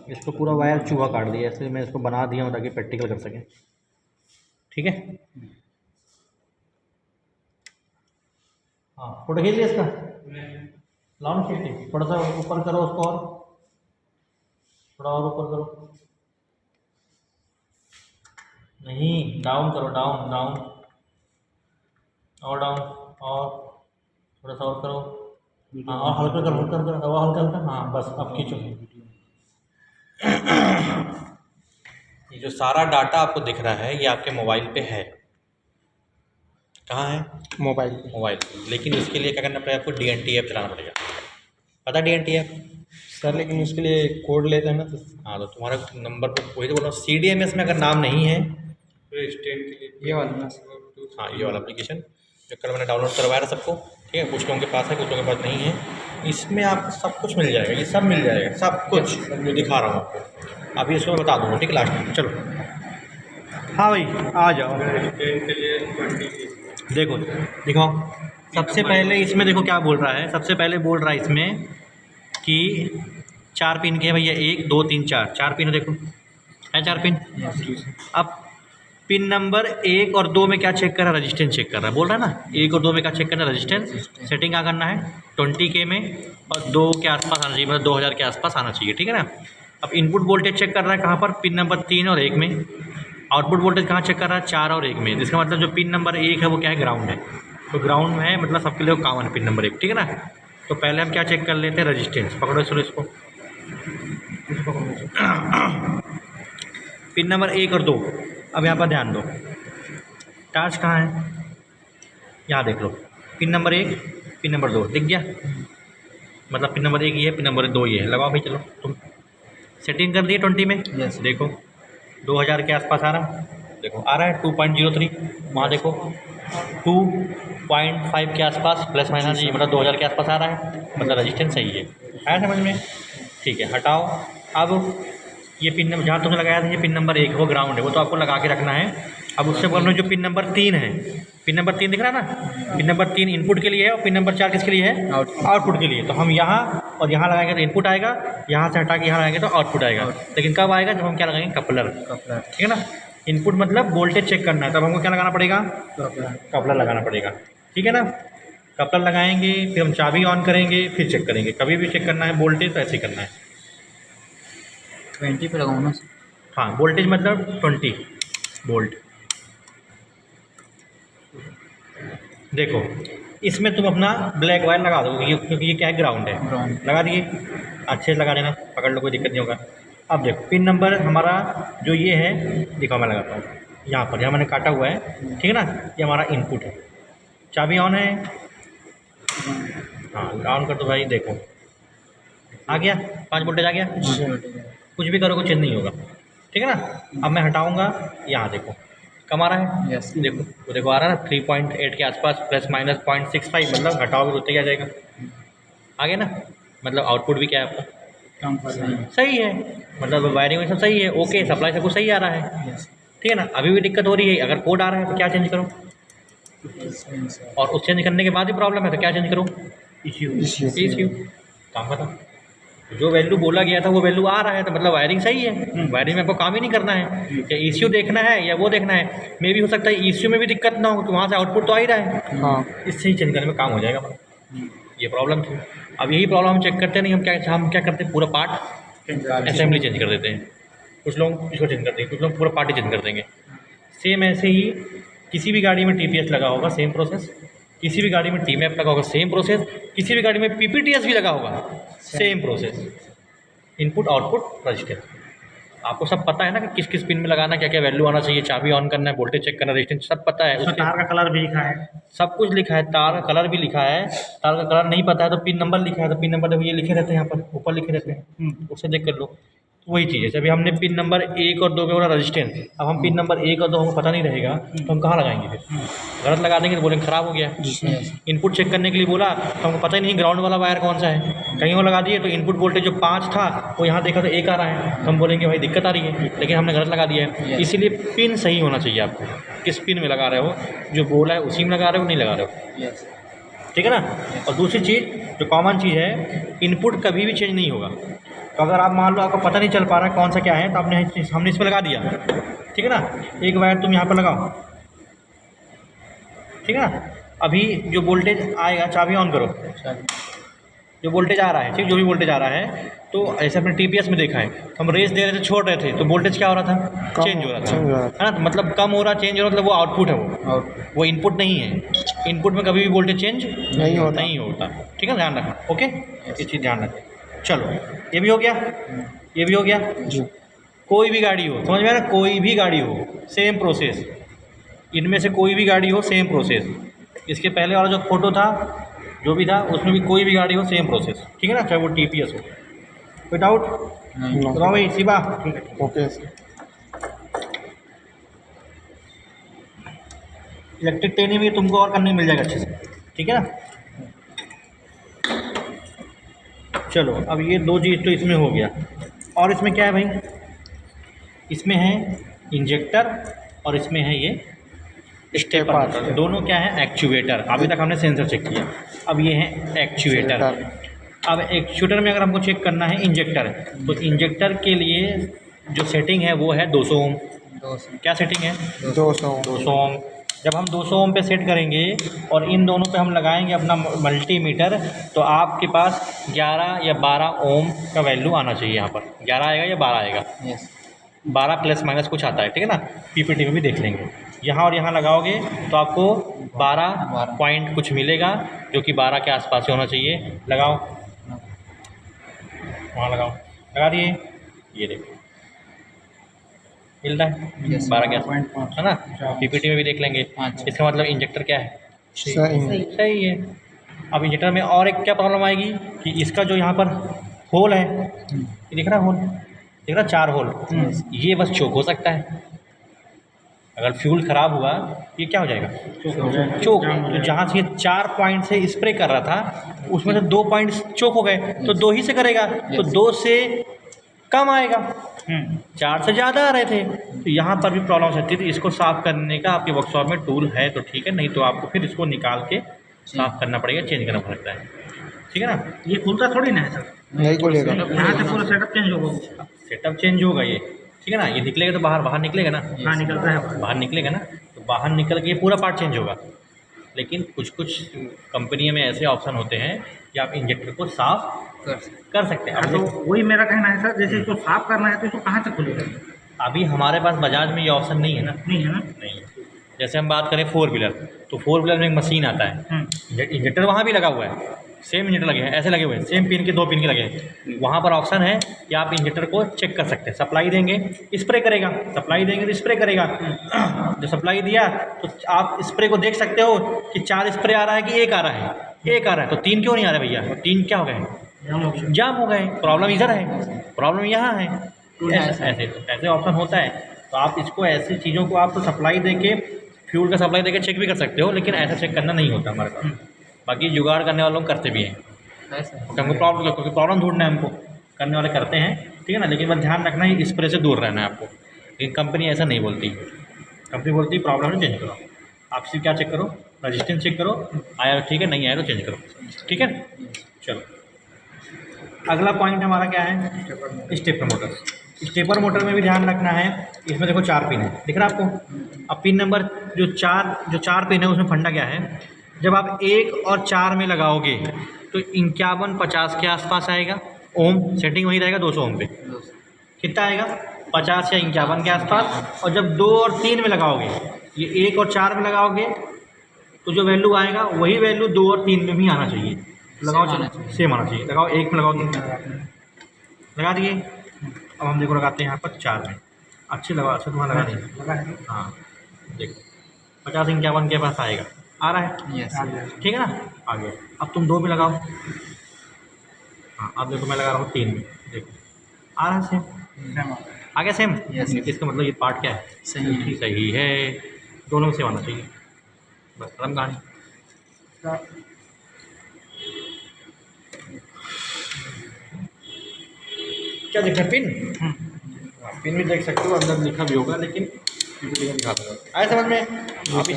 इसको पूरा वायर चूहा काट दिया, इसलिए मैं इसको बना दिया हूँ ताकि प्रैक्टिकल कर सकें। ठीक है, हाँ फोटो खींच लिया इसका, लाओ ना खींच के, थोड़ा सा ऊपर करो उसको, और थोड़ा और ऊपर करो, नहीं डाउन करो, डाउन डाउन, और डाउन, और थोड़ा सा और करो, हाँ और हल्का करो, हल्का करो, और हल्का हल्का, हाँ बस अब खींचो। ये जो सारा डाटा आपको दिख रहा है ये आपके मोबाइल पे है। कहाँ है? मोबाइल पे। मोबाइल पे, लेकिन इसके लिए क्या करना पड़ेगा आपको? DNT ऐप चलाना पड़ेगा। पता DNT ऐप सर? लेकिन उसके लिए कोड लेते हैं ना, तो हाँ तो तुम्हारे नंबर पर वही तो बोल रहा हूँ, CDMS में अगर नाम नहीं है तो स्टेट के लिए ये वाला ना। हाँ ये वाला एप्लीकेशन जो कल मैंने डाउनलोड करवाया था सबको, ठीक है, कुछ लोगों के पास है कुछ लोगों के पास नहीं है, इसमें आपको सब कुछ मिल जाएगा, ये सब मिल जाएगा, सब कुछ जो दिखा रहा हूँ आपको। अभी इसको मैं बता दूँगा, ठीक है, लास्ट में। चलो हाँ भाई आ जाओ। स्टेट के लिए 20 देखो दिखाओ, सबसे पहले इसमें देखो क्या बोल रहा है, सबसे पहले बोल रहा है इसमें कि 4 पिन के हैं भैया, 1 2 3 4, 4 पिन है, देखो है 4 पिन। अब पिन नंबर 1 और 2 में क्या चेक कर रहा है? रजिस्टेंस चेक कर रहा है, बोल रहा है ना, 1 और 2 में क्या चेक करना है? रजिस्टेंस। सेटिंग क्या करना है? 20K में और 2 के आसपास आना चाहिए, मतलब 2000 के आसपास आना चाहिए, ठीक है ना। अब इनपुट वोल्टेज चेक कर रहा है कहाँ पर? पिन नंबर 3 और 1 में। आउटपुट वोल्टेज कहाँ चेक कर रहा है? 4 और 1 में, जिसका मतलब जो पिन नंबर 1 है वो क्या है? ग्राउंड है। तो ग्राउंड है मतलब सबके लिए कॉमन पिन नंबर 1, ठीक है ना। तो पहले हम क्या चेक कर लेते हैं? रजिस्टेंस। पकड़ो चलो इसको, पिन नंबर 1 और 2। अब यहाँ पर ध्यान दो, टार्च कहाँ है? यहाँ देख लो, पिन नंबर 1 पिन नंबर 2 दिख गया, मतलब पिन नंबर 1 ये है, पिन नंबर 2 ये है। लगाओ भाई, चलो तुम सेटिंग कर दिए 20 में। Yes. देखो 2000 के आसपास आ रहा है, देखो आ रहा है 2.03, वहाँ देखो 2.5 के आसपास प्लस माइनस जी, मतलब 2000 के आसपास आ रहा है, मतलब रजिस्टेंस सही है समझ में? ठीक है, हटाओ। अब ये पिन नंबर जहाँ तुमने लगाया था, ये पिन नंबर 1 वो ग्राउंड है, वो तो आपको लगा के रखना है। अब उससे बोल रहे जो पिन नंबर 3 है, पिन नंबर 3 दिख रहा है ना, पिन नंबर 3 इनपुट के लिए है और पिन नंबर 4 किसके लिए है? आउटपुट के लिए। तो हम यहाँ और यहाँ लगाएंगे तो इनपुट आएगा, यहाँ से हटा के यहाँ लगाएंगे तो आउटपुट आएगा। लेकिन कब आएगा? जब हम क्या लगाएंगे? कपलर, ठीक है ना। इनपुट मतलब वोल्टेज चेक करना है, तब हमको क्या लगाना पड़ेगा? कपलर लगाना पड़ेगा, ठीक है ना। कपलर लगाएंगे, फिर हम चाबी ऑन करेंगे, फिर चेक करेंगे। कभी भी चेक करना है वोल्टेज तो ऐसे ही करना है। 20 पे लगाऊँ ना? हाँ वोल्टेज मतलब 20 वोल्ट। देखो इसमें तुम अपना ब्लैक वायर लगा दो, क्योंकि ये क्या है? ग्राउंड है। ग्राउंड। लगा दिए, अच्छे से लगा देना, पकड़ लो, कोई दिक्कत नहीं होगा। अब देखो पिन नंबर हमारा जो ये है, देखो मैं लगाता हूँ यहाँ पर, यहाँ मैंने काटा हुआ है, ठीक है ना। ये हमारा इनपुट है, चाबी ऑन है, हाँ ऑन कर दो भाई। देखो आ गया, 5 वोल्टेज आ गया, कुछ भी करो कुछ चेंज नहीं होगा, ठीक है ना। अब मैं हटाऊँगा, यहाँ देखो कम आ रहा है। Yes. देखो वो देखो आ रहा है ना 3.8 के आसपास, प्लस माइनस 0.65, मतलब घटाओगे तो उतने आ जाएगा, आ गया ना। मतलब आउटपुट भी क्या है आपका? काम कर रहे हैं। सही है, मतलब वायरिंग में सब सही है, ओके, सप्लाई सब कुछ सही आ रहा है, Yes. ठीक है ना। अभी भी दिक्कत हो रही है, अगर कोड आ रहा है तो क्या चेंज करो, और उस चेंज करने के बाद भी प्रॉब्लम है तो क्या चेंज करो? इश्यू। काम खत्म। जो वैल्यू बोला गया था वो वैल्यू आ रहा है तो मतलब वायरिंग सही है, वायरिंग में आपको काम ही नहीं करना है, या इश्यू देखना है या वो देखना है। मे भी हो सकता है इश्यू में भी दिक्कत ना हो, तो वहाँ से आउटपुट तो आ ही रहा है, हाँ। इससे ही चेंज करने में काम हो जाएगा हमारा। ये प्रॉब्लम थी। अब यही प्रॉब्लम हम चेक करते नहीं, हम क्या करते हैं? पूरा पार्ट असेंबली चेंज कर देते हैं। कुछ लोग इसको चेंज कर देंगे, कुछ लोग पूरा पार्ट ही चेंज कर देंगे। सेम ऐसे ही किसी भी गाड़ी में TPS लगा होगा, सेम प्रोसेस। किसी भी गाड़ी में TMAP लगा होगा, सेम प्रोसेस। किसी भी गाड़ी में PPTS भी लगा होगा, same process. Input output register, आपको सब पता है ना कि किस किस पिन में लगाना, क्या क्या वैल्यू आना चाहिए, चाबी ऑन करना है, वोल्टेज चेक करना, रेजिस्टेंस सब पता है। उसमें तार का कलर भी लिखा है, सब कुछ लिखा है, तार का कलर भी लिखा है। तार का कलर नहीं पता है तो पिन नंबर लिखा है, तो पिन नंबर देखो ये लिखे रहते हैं, यहाँ पर ऊपर लिखे रहते हैं, उससे देख कर लो। तो वही चीज़ है, जब हमने पिन नंबर 1 और 2 के बोला रजिस्टेंस, अब हम पिन नंबर 1 और 2 हमको पता नहीं रहेगा तो हम कहाँ लगाएंगे? फिर गलत लगा देंगे तो बोलेंगे ख़राब हो गया। इनपुट चेक करने के लिए बोला तो हमको पता ही नहीं ग्राउंड वाला वायर कौन सा है, कहीं वो लगा दिए तो इनपुट वोल्टेज जो 5 था वो यहाँ देखा तो 1 आ रहा है, तो हम बोलेंगे भाई दिक्कत आ रही है, लेकिन हमने गलत लगा दिया है। इसीलिए पिन सही होना चाहिए आपको, किस पिन में लगा रहे हो, जो बोला है उसी में लगा रहे हो, नहीं लगा रहे हो, ठीक है ना। और दूसरी चीज़ जो कॉमन चीज़ है, इनपुट कभी भी चेंज नहीं होगा, तो अगर आप मान लो आपको पता नहीं चल पा रहा है कौन सा क्या है, तो हमने इस पर लगा दिया, ठीक है ना। एक वायर तुम यहाँ पर लगाओ, ठीक है ना। अभी जो वोल्टेज आएगा, चाबी ऑन करो, जो वोल्टेज आ रहा है, ठीक, जो भी वोल्टेज आ रहा है, तो ऐसे अपने TPS में देखा है, हम रेस दे रहे थे, छोड़ रहे थे, तो वोल्टेज क्या हो रहा था, चेंज हो रहा था, है ना। तो मतलब कम हो रहा, चेंज हो रहा, मतलब वो आउटपुट है, वो इनपुट नहीं है। इनपुट में कभी भी वोल्टेज चेंज नहीं होता, ठीक है, ध्यान रखना। ओके, ये चीज़ ध्यान रखें। चलो, ये भी हो गया, ये भी हो गया। कोई भी गाड़ी हो, समझ में आ रहा है, कोई भी गाड़ी हो, सेम प्रोसेस, इनमें से कोई भी गाड़ी हो, सेम प्रोसेस। इसके पहले वाला जो फोटो था, जो भी था, उसमें भी कोई भी गाड़ी हो, सेम प्रोसेस, ठीक है ना, चाहे वो TPS हो। कोई डाउट? बताओ भाई शिवा। ओके। इलेक्ट्रिक ट्रेनिंग भी तुमको और करने मिल जाएगा अच्छे से, ठीक है ना। चलो, अब ये दो चीज़ तो इसमें हो गया, और इसमें क्या है भाई, इसमें है इंजेक्टर और इसमें है ये स्टेपर। दोनों क्या है, एक्चुएटर। अभी तक हमने सेंसर चेक किया, अब ये है एक्चुएटर। अब एक्चुएटर में अगर हमको चेक करना है इंजेक्टर, तो इंजेक्टर के लिए जो सेटिंग है वो है 200 ओम। क्या सेटिंग है, 200 ओम। जब हम 200 ओम पे सेट करेंगे और इन दोनों पे हम लगाएंगे अपना मल्टीमीटर, तो आपके पास 11 या 12 ओम का वैल्यू आना चाहिए। यहाँ पर 11 आएगा या 12 आएगा, 12 प्लस माइनस कुछ आता है, ठीक है ना, PPT में भी देख लेंगे। यहाँ और यहाँ लगाओगे तो आपको 12 पॉइंट कुछ मिलेगा, जो कि 12 के आसपास ही होना चाहिए। लगाओ, वहाँ लगाओ, लगा दिए, ये देखो मिलता है 12 के आसपास, है ना। PPT में भी देख लेंगे। इसका मतलब इंजेक्टर क्या है, सही है। अब इंजेक्टर में और एक क्या प्रॉब्लम आएगी कि इसका जो यहाँ पर होल है, ये दिख रहा है होल, दिख रहा 4 होल, ये बस चोक हो सकता है। अगर फ्यूल ख़राब हुआ, ये क्या हो जाएगा, चोक। तो जहाँ से 4 पॉइंट से स्प्रे कर रहा था, उसमें से 2 पॉइंट चोक हो गए, तो 2 ही से करेगा, तो 2 से कम आएगा, 4 से ज़्यादा आ रहे थे, तो यहाँ पर भी प्रॉब्लम हो सकती थी। इसको साफ़ करने का आपके वर्कशॉप में टूल है तो ठीक है, नहीं तो आपको फिर इसको निकाल के साफ़ करना पड़ेगा, चेंज करना पड़ता है, ठीक है ना। ये खुलता थोड़ी ना है सर, नहीं खुलेगा, यहाँ से पूरा सेटअप चेंज होगा, सेटअप चेंज होगा ये, ठीक है ना। ये निकलेगा तो बाहर निकलेगा ना, हाँ निकलता है, बाहर निकलेगा ना, तो बाहर निकल के पूरा पार्ट चेंज होगा। लेकिन कुछ कंपनियों में ऐसे ऑप्शन होते हैं कि आप इंजेक्टर को साफ़ कर सकते हैं। तो वही मेरा कहना है सर, जैसे इसको साफ करना है तो इसको कहाँ से खुलेगा? अभी हमारे पास बजाज में ये ऑप्शन नहीं है ना, नहीं है ना, नहीं। जैसे हम बात करें 4 व्हीलर, तो 4 व्हीलर में एक मशीन आता है, इंजेक्टर वहाँ भी लगा हुआ है, सेम इंजेक्टर लगे हैं, ऐसे लगे हुए हैं, सेम पिन के 2 पिन के लगे हैं। वहाँ पर ऑप्शन है कि आप इंजेक्टर को चेक कर सकते हैं। सप्लाई देंगे, स्प्रे करेगा, सप्लाई देंगे तो स्प्रे करेगा। जो सप्लाई दिया तो आप स्प्रे को देख सकते हो कि 4 स्प्रे आ रहा है कि 1 आ रहा है, 1 आ रहा है, तो 3 क्यों नहीं आ रहा भैया, 3 क्या हो गए, जाम हो गए। प्रॉब्लम इधर है, प्रॉब्लम यहाँ है। ऐसे ऑप्शन होता है। तो आप इसको ऐसी चीज़ों को आप तो सप्लाई देके, फ्यूल का सप्लाई देके चेक भी कर सकते हो, लेकिन ऐसा चेक करना नहीं होता हमारे पास। बाकी जुगाड़ करने वालों को करते भी हैं, हमको प्रॉब्लम ढूंढना है, हमको करने वाले करते हैं, ठीक है ना। लेकिन बस ध्यान रखना है, स्प्रे से दूर रहना है आपको। लेकिन कंपनी ऐसा नहीं बोलती, कंपनी बोलती प्रॉब्लम है चेंज करो। आप सिर्फ क्या चेक करो, रजिस्टेंस चेक करो, आया ठीक है, नहीं आया तो चेंज करो, ठीक है। चलो, अगला पॉइंट हमारा क्या है, स्टेपर मोटर। स्टेपर मोटर में भी ध्यान रखना है, इसमें देखो 4 पिन है, दिख रहा है आपको। अब पिन नंबर जो 4 पिन है, उसमें फंडा क्या है, जब आप 1 और 4 में लगाओगे तो 51-50 के आसपास आएगा ओम, सेटिंग वही रहेगा 200 ओम पे। कितना आएगा, 50 या 51 के आसपास। और जब 2 और 3 में लगाओगे, ये 1 और 4 में लगाओगे, तो जो वैल्यू आएगा वही वैल्यू 2 और 3 में भी आना चाहिए। लगाओ, चलो सेम आना चाहिए। लगाओ, 1 में लगाओ, 3 में लगा दिए। अब हम देखो लगाते हैं यहाँ पर 4 में, अच्छे लगा, अच्छा तुम्हारा लगा नहीं लगा है, हाँ देखो 50-51 के पास आएगा, आ रहा है, ठीक है ना, आ गया। अब तुम 2 में लगाओ, हाँ अब देखो मैं लगा रहा हूँ 3 में, देखो आ रहा है सेम, आ गया सेम। इसका मतलब ये पार्ट क्या है, सही है, दोनों में सेम आना चाहिए, बस खत्म कहानी। क्या देख रहे हैं, पिन भी देख सकते हो, अंदर लिखा भी होगा, लेकिन दिखा दूँगा, आए समझ में। आप